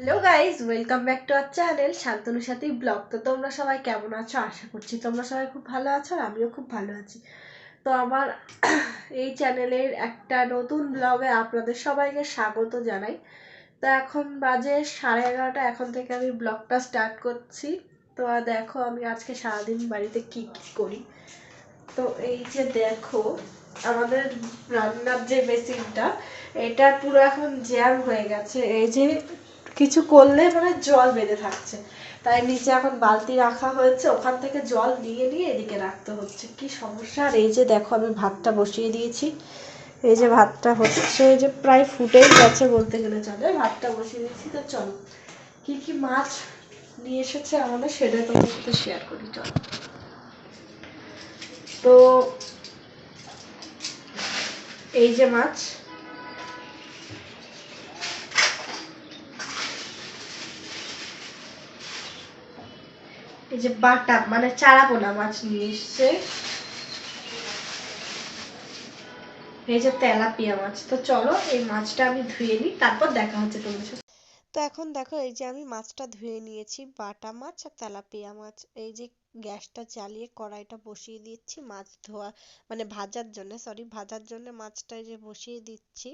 Hello guys, welcome back to our channel Shantanu Sathi blog. তো তোমরা সবাই কেমন আছো? আশা করছি তোমরা সবাই খুব ভালো আছো আর আমিও খুব ভালো আছি। তো আমার এই চ্যানেলের একটা নতুন ব্লগে আপনাদের সবাইকে স্বাগত জানাই। তো এখন বাজে 11:30, এখন থেকে আমি ব্লগটা স্টার্ট করছি। তো দেখো আমি আজকে সারাদিন বাড়িতে কি কি করি। তো এই যে দেখো আমাদের রান্নার যে বেসিনটা, এটা পুরো এখন জ্যাম হয়ে গেছে। এই যে কিছু করলে মানে জল বেঁধে থাকছে, তাই নিচে এখন বালতি রাখা হয়েছে, ওখান থেকে জল নিয়ে নিয়ে এদিকে রাখতে হচ্ছে, কি সমস্যা। আর এই যে দেখো আমি ভাতটা বসিয়ে দিয়েছি, এই যে ভাতটা হচ্ছে, এই যে প্রায় ফুটেই গেছে বলতে গেলে চলে। ভাতটা বসিয়ে দিয়েছি। তো চলো কি কি মাছ নিয়ে এসেছে আমাদের সেটা তোমার সাথে শেয়ার করি। চলো, তো এই যে মাছ, এই যে বাটা মানে চারাপোনা মাছ নিয়ে এসছে, এই যে তেলাপিয়া মাছ। তো চলো এই মাছটা আমি ধুয়ে নিই, তারপর দেখা হচ্ছে তোমাদের সাথে। তো এখন দেখো এই যে আমি মাছটা ধুয়ে নিয়েছি, বাটা মাছ আর তেলাপিয়া মাছ। এই যে গ্যাসটা জ্বালিয়ে কড়াইটা বসিয়ে দিচ্ছি মাছ ধোয়া মানে ভাজার জন্য, ভাজার জন্য মাছটা এই যে বসিয়ে দিচ্ছি।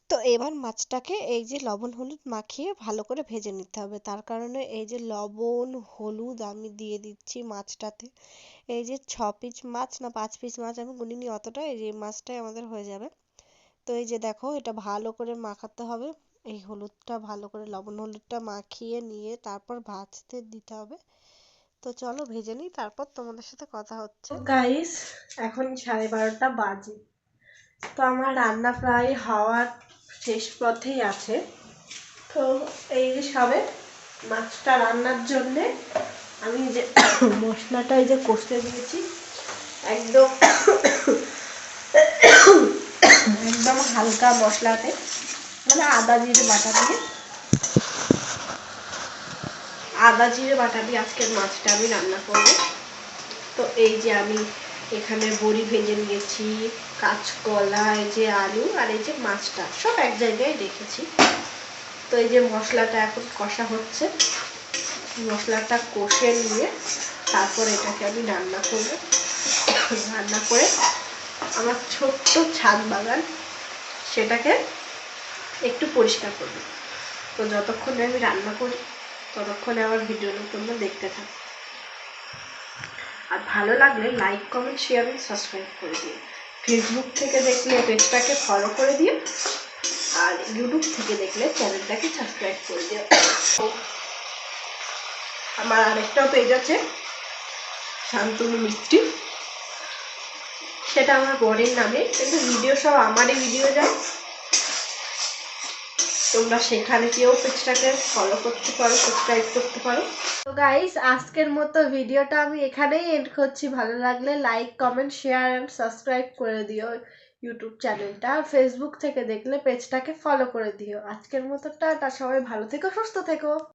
তো এবার মাছটাকে এই যে লবণ হলুদ মাখিয়ে ভালো করে ভেজে নিতে হবে। তার কারণে এই যে লবণ হলুদ আমি দিয়ে দিচ্ছি মাছটাতে। এই যে 6 পিস মাছ না 5 পিস মাছ আমি গুনিনি অতটা, এই যে মাছটাই আমাদের হয়ে যাবে। তো এই যে দেখো এটা ভালো করে মাখাতে হবে, এই হলুদটা ভালো করে লবণ হলুদটা মাখিয়ে নিয়ে তারপর ভাজতে দিতে হবে। তো চলো ভেজে নিই, তারপর তোমাদের সাথে কথা হচ্ছে। গাইস এখন 12:30 বাজে। তো আমার রান্না প্রায় হওয়ার শেষ পথেই আছে। তো এই যে সবে মাছটা রান্নার জন্যে আমি যে মশলাটা এই যে কষতে দিয়েছি, একদম একদম হালকা মশলাতে, মানে আদা জিরে বাটা দিয়ে আজকের মাছটা আমি রান্না করব। তো এই যে আমি এখানে বড়ি ভেজে নিয়েছি, কাঁচকলা, এই যে আলু আর এই যে মাছটা সব এক জায়গায় রেখেছি। তো এই যে মশলাটা এখন কষা হচ্ছে, মশলাটা কষে নিয়ে তারপর এটাকে আমি রান্না করব। রান্না করে আমার ছোট্ট ছাদ বাগান সেটাকে একটু পরিষ্কার করব। তো যতক্ষণে আমি রান্না করি ততক্ষণে আমার ভিডিওটা তোমরা দেখতে থাকো। আর ভালো লাগলে লাইক কমেন্ট শেয়ার এবং সাবস্ক্রাইব করে দিও। ফেসবুক থেকে দেখলে পেজটাকে ফলো করে দিও, আর ইউটিউব থেকে দেখলে চ্যানেলটাকে সাবস্ক্রাইব করে দিও। আমার আরেকটাও পেজ আছে শান্তনু মিস্ত্রি, সেটা আমার বরের নামে, কিন্তু ভিডিও সব আমারই ভিডিও যায়। তোমরা সেখানে গিয়েও পেজটাকে ফলো করতে পারো, সাবস্ক্রাইব করতে পারো। তো গাইস আজকের মতো ভিডিওটা আমি এখানেই এন্ড করছি। ভালো লাগলে like comment share and subscribe করে দিও ইউটিউব চ্যানেলটা, আর ফেসবুক থেকে দেখলে পেজটাকে ফলো করে দিও। আজকের মতো টাটা, সবাই ভালো থেকো, সুস্থ থেকো।